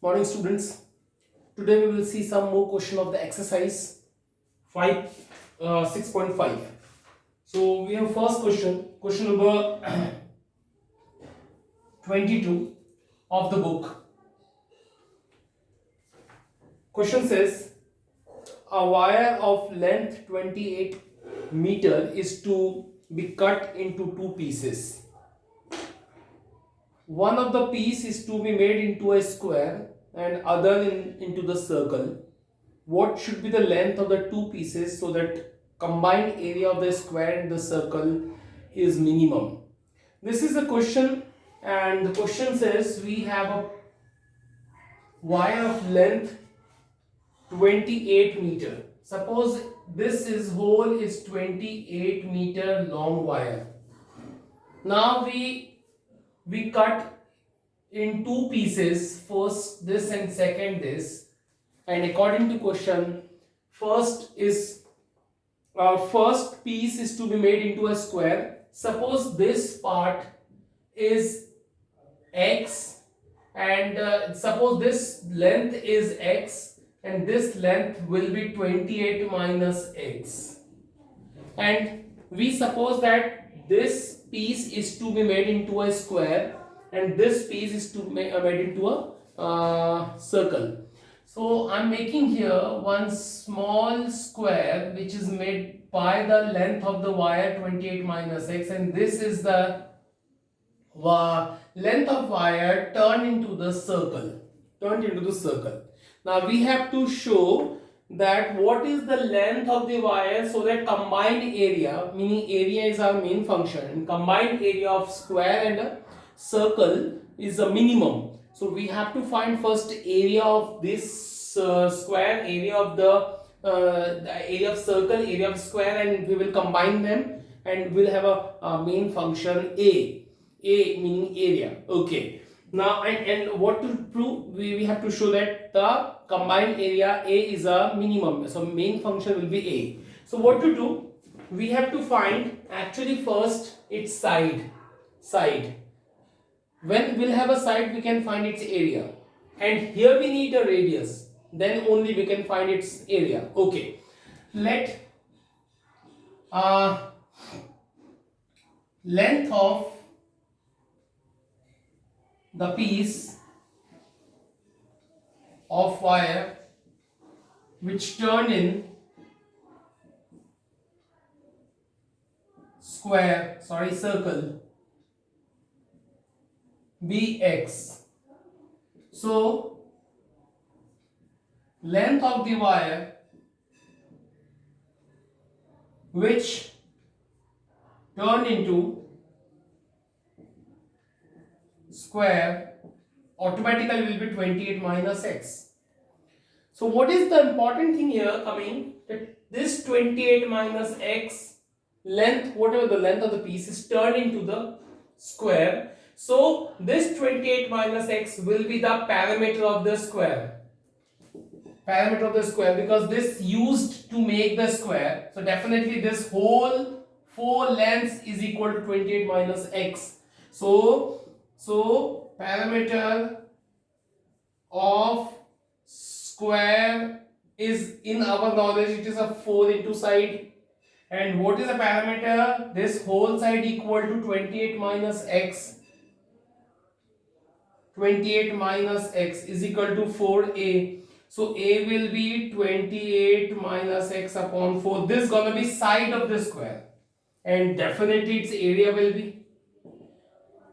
Morning students. Today we will see some more question of the exercise 5 6.5. So we have first question number 22 of the book. Question says a wire of length 28 meter is to be cut into two pieces. One of the piece is to be made into a square and other into the circle. What should be the length of the two pieces so that combined area of the square and the circle is minimum? This is a question, and the question says we have a wire of length 28 meter. Suppose this is hole is 28 meter long wire. Now we cut in two pieces, first this and second this, and according to question, first piece is to be made into a square. Suppose this part is x and suppose this length is x and this length will be 28 minus x, and we suppose that this piece is to be made into a square and this piece is to be made into a circle. So I'm making here one small square which is made by the length of the wire 28 minus x, and this is the length of wire turned into the circle. Now we have to show that what is the length of the wire so that combined area, meaning area is our main function, and combined area of square and a circle is a minimum. So we have to find first area of this square, area of the area of circle, area of square, and we will combine them and we'll have a main function a meaning area. Okay, now and what to prove, we have to show that the combined area a is a minimum, so main function will be a. So what to do, we have to find actually first its side. When we'll have a side, we can find its area, and here we need a radius, then only we can find its area. Okay, let length of the piece of wire which turned in circle bx. So length of the wire which turned into square automatically will be 28 minus x. So what is the important thing here coming, that this 28 minus x length, whatever the length of the piece, is turned into the square. So this 28 minus x will be the parameter of the square. Because this used to make the square. So definitely this whole 4 lengths is equal to 28 minus x. So parameter of square is, in our knowledge, it is a 4 into side. And what is the parameter? This whole side equal to 28 minus x. 28 minus x is equal to 4a. So a will be 28 minus x upon 4. This is gonna be side of the square, and definitely its area will be,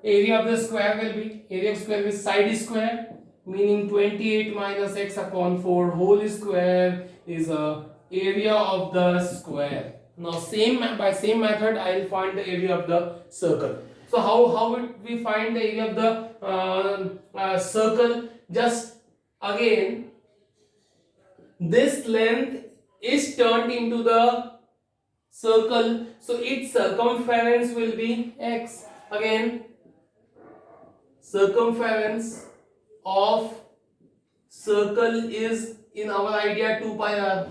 area of the square will be, area of square is side square, meaning 28 minus x upon 4 whole square is a area of the square. Now by same method I will find the area of the circle. So how would we find the area of the circle? Just again, this length is turned into the circle, so its circumference will be x. Again, circumference of circle is, in our idea, 2 pi r,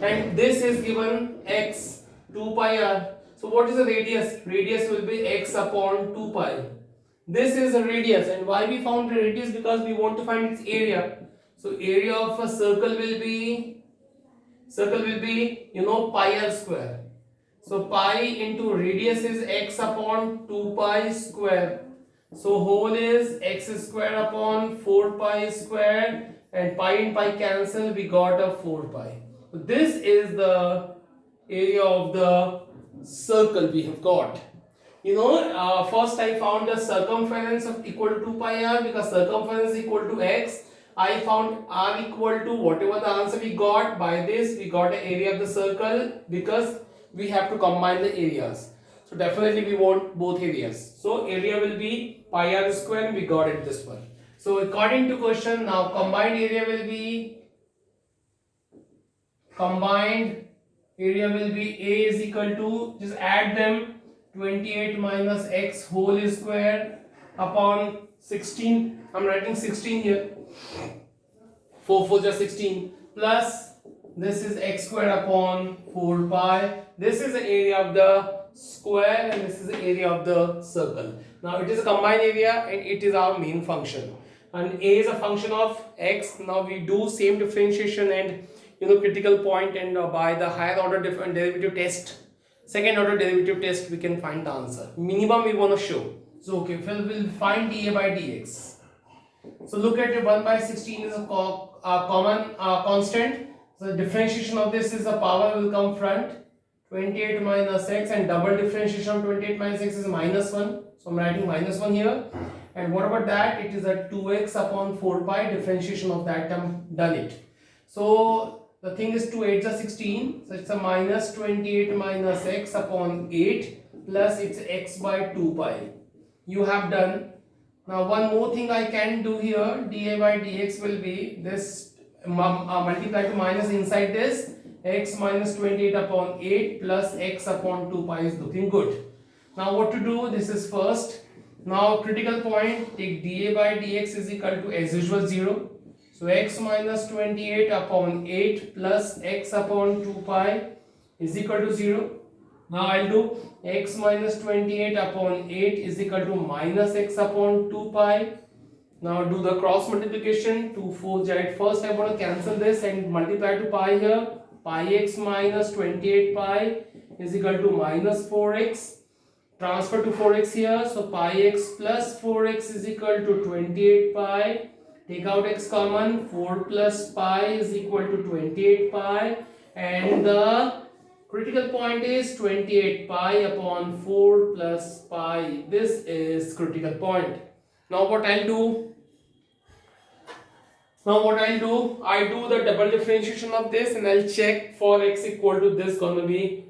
and this is given x, 2 pi r. So what is the radius? Radius will be x upon 2 pi. This is a radius, and why we found the radius? Because we want to find its area. So area of a circle will be pi r square. So pi into radius is x upon 2 pi square. So whole is x square upon 4 pi square, and pi and pi cancel, we got a 4 pi. So this is the area of the circle we have got. First I found the circumference of equal to 2 pi r, because circumference equal to x. I found r equal to whatever the answer we got. By this we got the area of the circle, because we have to combine the areas. So definitely we want both areas. So area will be pi r square, and we got it this one. So according to question, now combined area will be A is equal to, just add them, 28 minus x whole square upon 16. I'm writing 16 here. 4 4 just 16, plus this is x square upon 4 pi. This is the area of the square, and this is the area of the circle. Now it is a combined area, and it is our main function. And a is a function of x. Now we do same differentiation and critical point, and by the higher order derivative test, second order derivative test, we can find the answer. Minimum we want to show. So okay, we'll find dA by dx. So look at it, 1 by 16 is a common constant. So the differentiation of this is the power will come front, 28 minus x, and double differentiation of 28 minus x is minus 1. So I'm writing minus 1 here. And what about that? It is a 2x upon 4 pi, differentiation of that term, done it. So the thing is 2 8 is 16. So it's a minus 28 minus x upon 8 plus it's x by 2 pi. You have done. Now one more thing I can do here, dA by dx will be this multiply to minus inside this, x minus 28 upon 8 plus x upon 2 pi is looking good. Now what to do? This is first. Now critical point, take dA by dx is equal to as usual 0. So x minus 28 upon 8 plus x upon 2 pi is equal to 0. Now I'll do x minus 28 upon 8 is equal to minus x upon 2 pi. Now do the cross multiplication, 2 4 right. First I want to cancel this and multiply to pi here. Pi x minus 28 pi is equal to minus 4x. Transfer to 4x here. So pi x plus 4x is equal to 28 pi. Take out x common, 4 plus pi is equal to 28 pi, and the critical point is 28 pi upon 4 plus pi. This is critical point. Now what I'll do? I do the double differentiation of this, and I'll check for x equal to this gonna be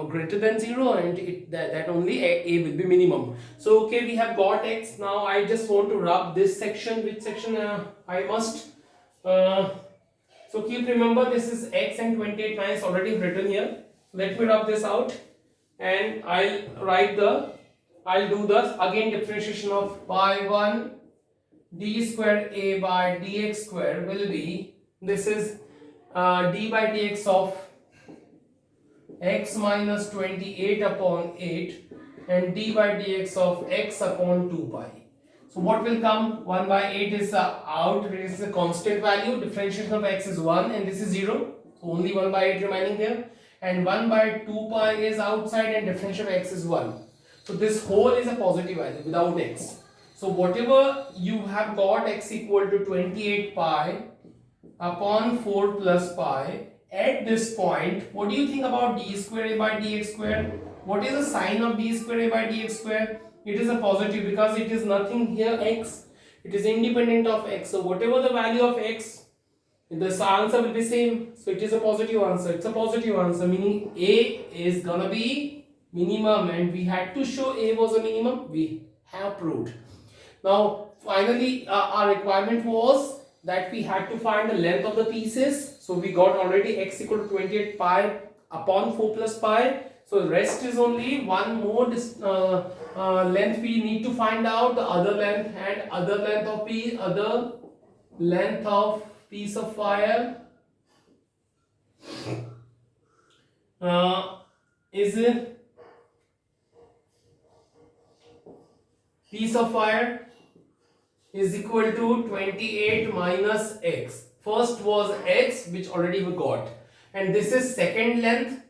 greater than 0, and that only a will be minimum. So okay, we have got x. Now I just want to rub this section. Which section I must so keep remember, this is x and 28 minus already written here. Let me rub this out, and I'll do the again differentiation of pi 1 d square a by dx square will be, this is d by dx of x minus 28 upon 8 and d by dx of x upon 2 pi. So what will come? 1 by 8 is out, it is a constant value, differentiation of x is 1 and this is 0. So only 1 by 8 remaining here, and 1 by 2 pi is outside and differentiation of x is 1. So this whole is a positive value without x. So whatever you have got, x equal to 28 pi upon 4 plus pi. At this point, what do you think about d square a by dx square? What is the sign of d square a by dx square? It is a positive, because it is nothing here x. It is independent of x. So whatever the value of x, the answer will be same. So it is a positive answer. It's a positive answer, meaning a is gonna be minimum, and we had to show a was a minimum. We have proved. Now finally our requirement was that we had to find the length of the pieces. So we got already x equal to 28 pi upon 4 plus pi. So rest is only one more length we need to find out, the other length, and other length of piece of wire is piece of wire is equal to 28 minus x. First was x, which already we got, and this is second length,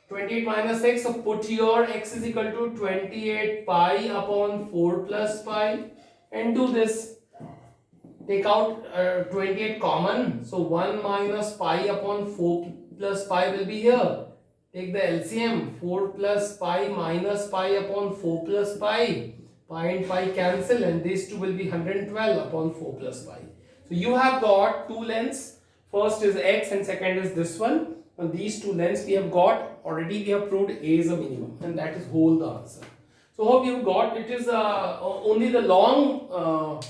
28 minus x. So put your x is equal to 28 pi upon 4 plus pi, and do this. Take out 28 common, so 1 minus pi upon 4 plus pi will be here. Take the LCM, 4 plus pi minus pi upon 4 plus pi. Pi and pi cancel, and these two will be 112 upon 4 plus pi. So you have got two lengths. First is x and second is this one. And these two lengths we have got already. We have proved A is a minimum, and that is whole the answer. So hope you have got. It is only the long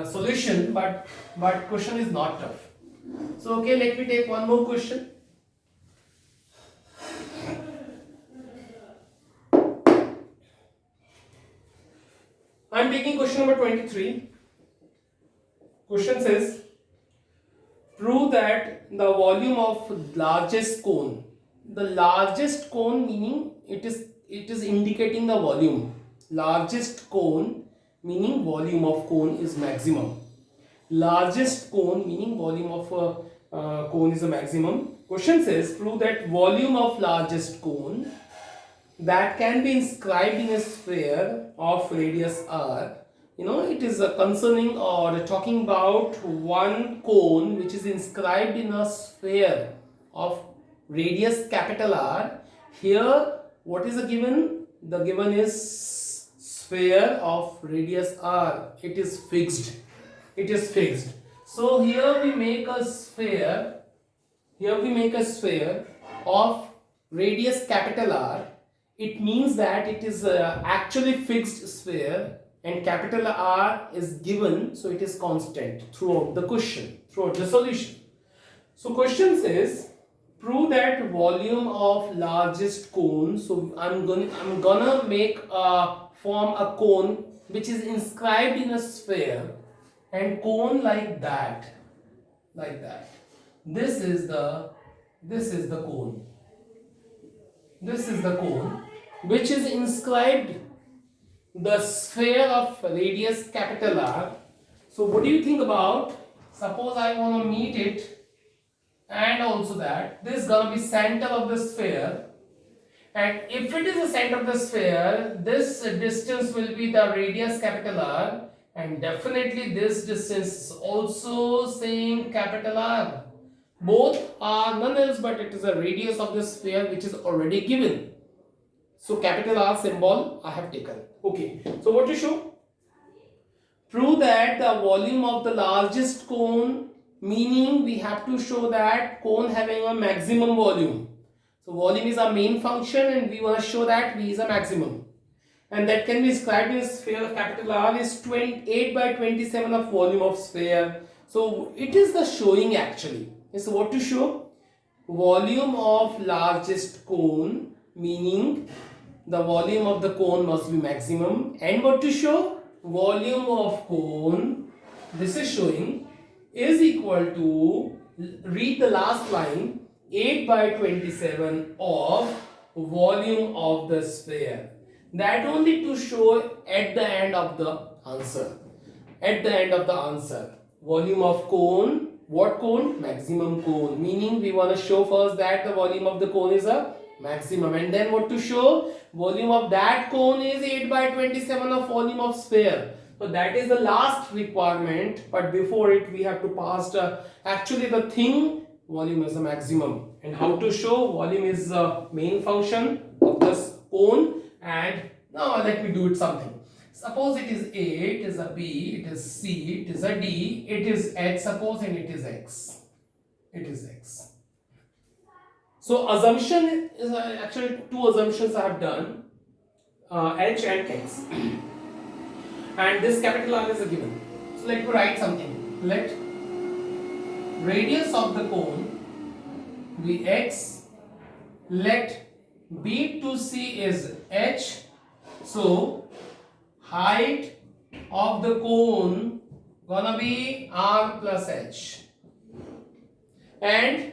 solution, but question is not tough. So okay, let me take one more question. I am taking question number 23. Question says, prove that the volume of largest cone. The largest cone meaning it is indicating the volume. Largest cone meaning volume of cone is maximum. Largest cone meaning volume of cone is a maximum. Question says, prove that volume of largest cone that can be inscribed in a sphere of radius r. It is concerning or talking about one cone which is inscribed in a sphere of radius capital R. Here, what is the given? The given is sphere of radius r. It is fixed. It is fixed. So here we make a sphere. Here we make a sphere of radius capital R. It means that it is actually fixed sphere, and capital R is given, so it is constant throughout the question, throughout the solution. So question says, prove that volume of largest cone. So I'm gonna make form a cone which is inscribed in a sphere, and cone like that. This is the cone. This is the cone which is inscribed the sphere of radius capital R. So what do you think about, suppose I want to meet it, and also that this is going to be center of the sphere, and if it is the center of the sphere, this distance will be the radius capital R, and definitely this distance is also same capital R. Both are none else but it is a radius of the sphere which is already given. So capital R symbol I have taken. Okay. So what to show? Prove that the volume of the largest cone, meaning we have to show that cone having a maximum volume. So volume is our main function, and we want to show that V is a maximum. And that can be described in a sphere of capital R is 28 by 27 of volume of sphere. So it is the showing actually. So what to show? Volume of largest cone, meaning the volume of the cone must be maximum. And what to show? Volume of cone, this is showing, is equal to, read the last line, 8 by 27 of volume of the sphere. That only to show at the end of the answer. At the end of the answer. Volume of cone. What cone? Maximum cone. Meaning we want to show first that the volume of the cone is a maximum. And then what to show? Volume of that cone is 8 by 27 of volume of sphere. So that is the last requirement. But before it we have to pass actually the thing, volume is a maximum. And how to show? Volume is the main function of this cone. And now let me do it something. Suppose it is A, it is a B, it is C, it is a D, it is H, suppose, and it is X. It is X. So assumption is actually two assumptions I have done, H and X. And this capital R is a given. So let me write something. Let radius of the cone be X. Let B to C is H. So height of the cone gonna be R plus H. And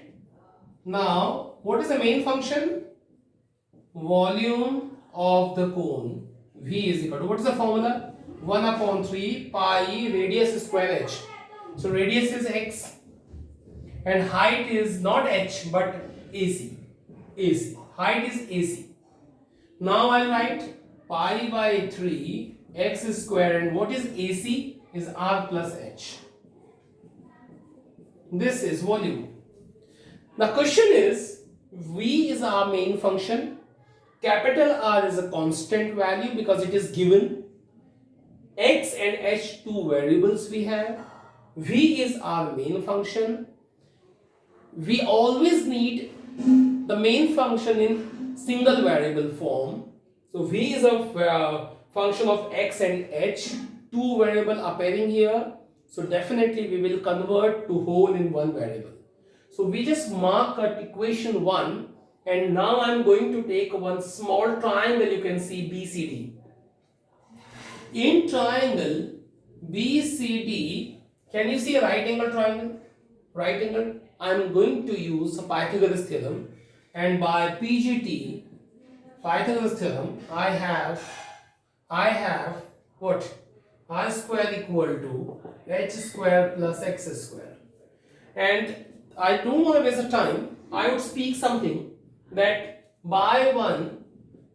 now what is the main function? Volume of the cone. V is equal to, what is the formula? 1 upon 3 pi radius square h. So radius is x and height is not h but AC. AC. Height is AC. Now I'll write pi by 3 x square, and what is AC? Is r plus h. This is volume. The question is, V is our main function. Capital R is a constant value because it is given. X and h, two variables we have. V is our main function. We always need the main function in single variable form. So V is a function of x and h, two variable appearing here. So definitely we will convert to whole in one variable. So we just mark at equation 1, and now I am going to take one small triangle, you can see BCD. In triangle BCD, can you see a right angle triangle? Right angle. I am going to use Pythagoras theorem, and by PGT, Pythagoras theorem, I have what? R square equal to h square plus x square. And I don't want to waste time. I would speak something that by 1,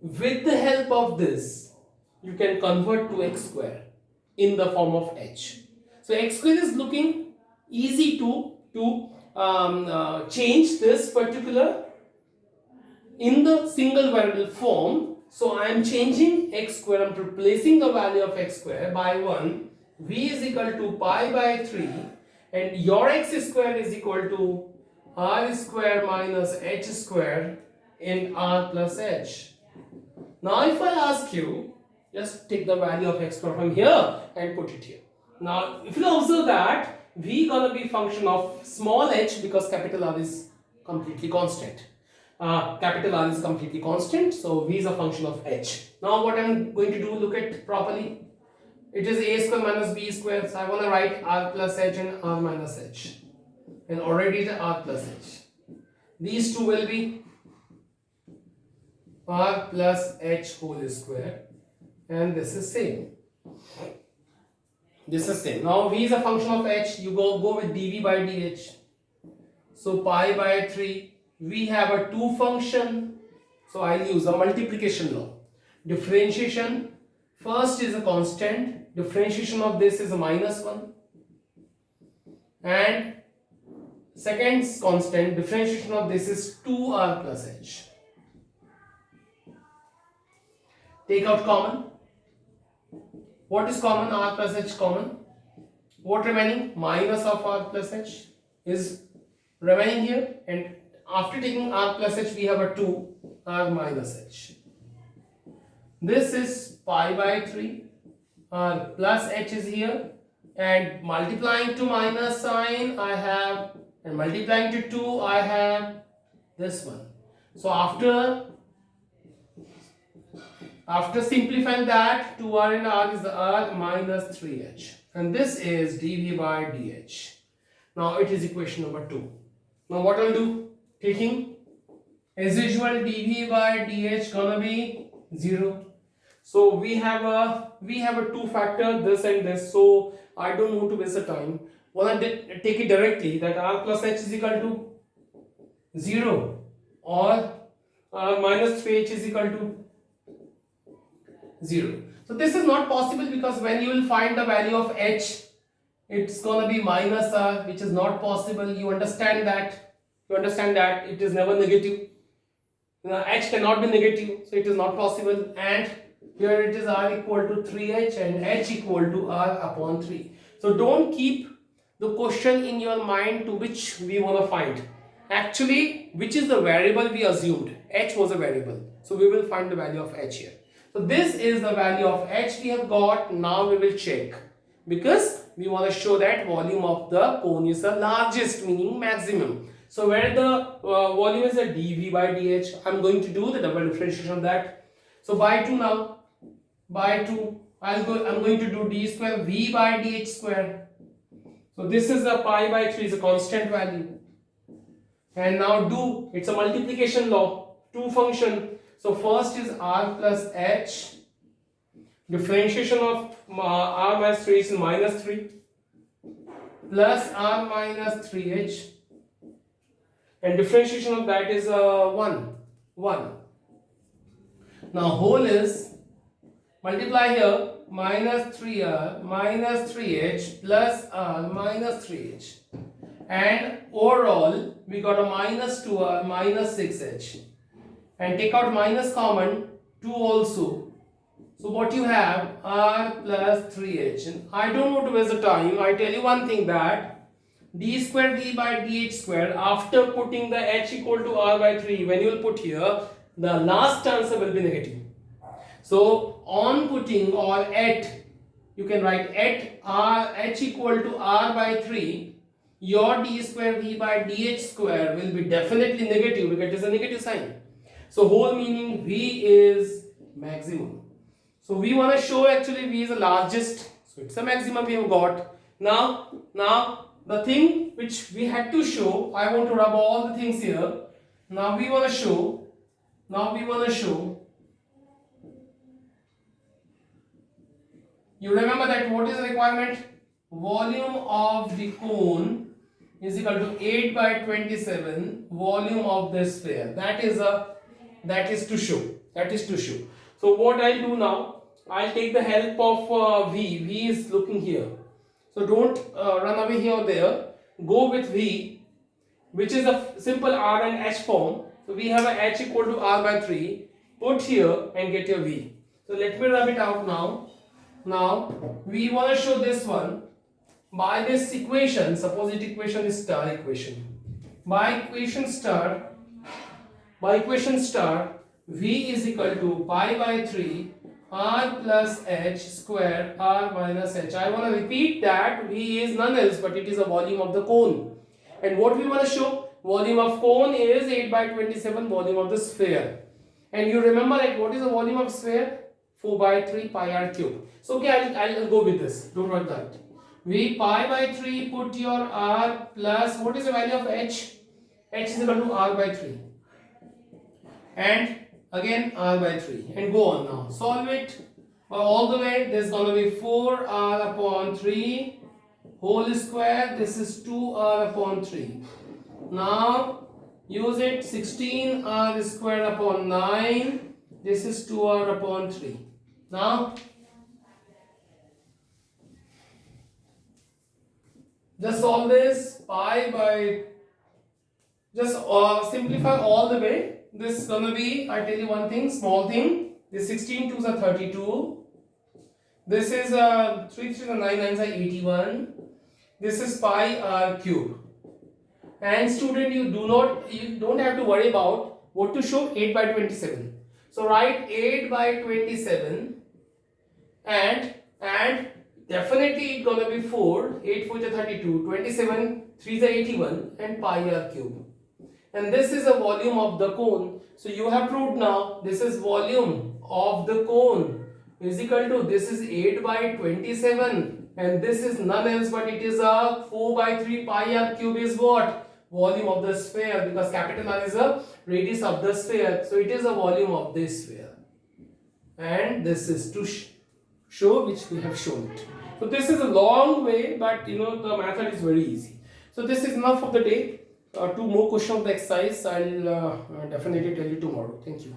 with the help of this, you can convert to x square in the form of h. So x square is looking easy to change this particular in the single variable form. So I am changing x square, I am replacing the value of x square by 1. V is equal to pi by 3, and your x square is equal to r square minus h square in r plus h. Now if I ask you, just take the value of x square from here and put it here. Now if you observe that V gonna be function of small h because capital R is completely constant. Capital R is completely constant, so V is a function of h. Now what I am going to do, look at properly. It is a square minus b square, so I want to write r plus h and r minus h. And already the r plus h. These two will be r plus h whole square, and this is same. This is same. Now V is a function of h, you go with dv by dh. So pi by 3, we have a 2 function, so I'll use a multiplication law. Differentiation, first is a constant, differentiation of this is a minus 1, and second constant, differentiation of this is 2r plus h. Take out common. What is common? R plus h common. What remaining? Minus of r plus h is remaining here, and after taking r plus h we have a 2 r minus h. This is pi by 3, r plus h is here, and multiplying to minus sign I have, and multiplying to 2 I have this one. So after simplifying that, 2r and r is the r minus 3h, and this is dv by dh. Now it is equation number 2. Now what I'll do, taking as usual dv by dh gonna be 0. So we have a 2 factor, this and this, so I don't want to waste the time. Wanna take it directly, that r plus h is equal to 0 or r minus 3h is equal to 0. So this is not possible because when you will find the value of h, it's gonna be minus r, which is not possible. You understand that? It is never negative. H cannot be negative, so it is not possible. And here it is r equal to 3h and h equal to r upon 3. So don't keep the question in your mind to which we want to find. Actually, which is the variable we assumed? H was a variable. So we will find the value of h here. So this is the value of h we have got. Now we will check, because we want to show that volume of the cone is the largest, meaning maximum. So where the volume is a dv by dh, I'm going to do the double differentiation of that. So by 2 now, by 2, I'm going to do d square v by dh square. So this is the pi by 3 is a constant value. And now it's a multiplication law, 2 function. So first is r plus h, Differentiation of r minus 3 is minus 3 plus r minus 3h, and differentiation of that is 1. Now whole is multiply here minus 3r minus 3h plus r minus 3h, and overall we got a minus 2r minus 6h, and take out minus common 2 also. So what you have r plus 3h. And I don't want to waste the time. I tell you one thing, that d square v by dh square, after putting the h equal to r by 3, when you will put here, the last answer will be negative. So on putting or at, you can write at r h equal to r by 3, your d square v by dh square will be definitely negative because it is a negative sign. So whole meaning v is maximum. So we want to show actually v is the largest, so it's a maximum we have got. Now the thing which we had to show, I want to rub all the things here. Now we want to show, you remember that what is the requirement? Volume of the cone is equal to 8 by 27 volume of the sphere. That is to show. So what I'll do now, I'll take the help of v. V is looking here. So don't run away here or there. Go with v, which is a simple r and h form. So we have a h equal to r by 3. Put here and get your v. So let me rub it out now. Now we want to show this one by this equation. Suppose it equation is star equation. By equation star, v is equal to pi by 3 r plus h square r minus h. I want to repeat that v is none else but it is a volume of the cone. And what we want to show? Volume of cone is 8 by 27 volume of the sphere. And you remember that what is the volume of sphere? 4 by 3 pi r cube. So okay, I'll go with this. Don't write that. V pi by 3, put your r plus, what is the value of h? H is equal to r by 3. And again r by 3, and go on now. Solve it all the way. There's gonna be 4r upon 3 whole square. This is 2r upon 3. Now use it. 16r square upon 9. This is 2r upon 3. Now just solve this. Pi by, just simplify all the way. This is gonna be, I tell you one thing, small thing. This 16 2s are 32. This is 3 3 9 9s are 81. This is pi r cube. And student, you don't have to worry about what to show. 8 by 27. So write 8 by 27, and definitely it's gonna be 4. 8 4 is 32. 27 3 is 81, and pi r cube. And this is a volume of the cone. So you have proved now this is volume of the cone is equal to, this is 8 by 27, and this is none else but it is a 4 by 3 pi r cube is what? Volume of the sphere, because capital R is a radius of the sphere. So it is a volume of this sphere. And this is to show, which we have shown it. So this is a long way, but the method is very easy. So this is enough of the day. 2 more questions of the exercise. I'll definitely tell you tomorrow. Thank you.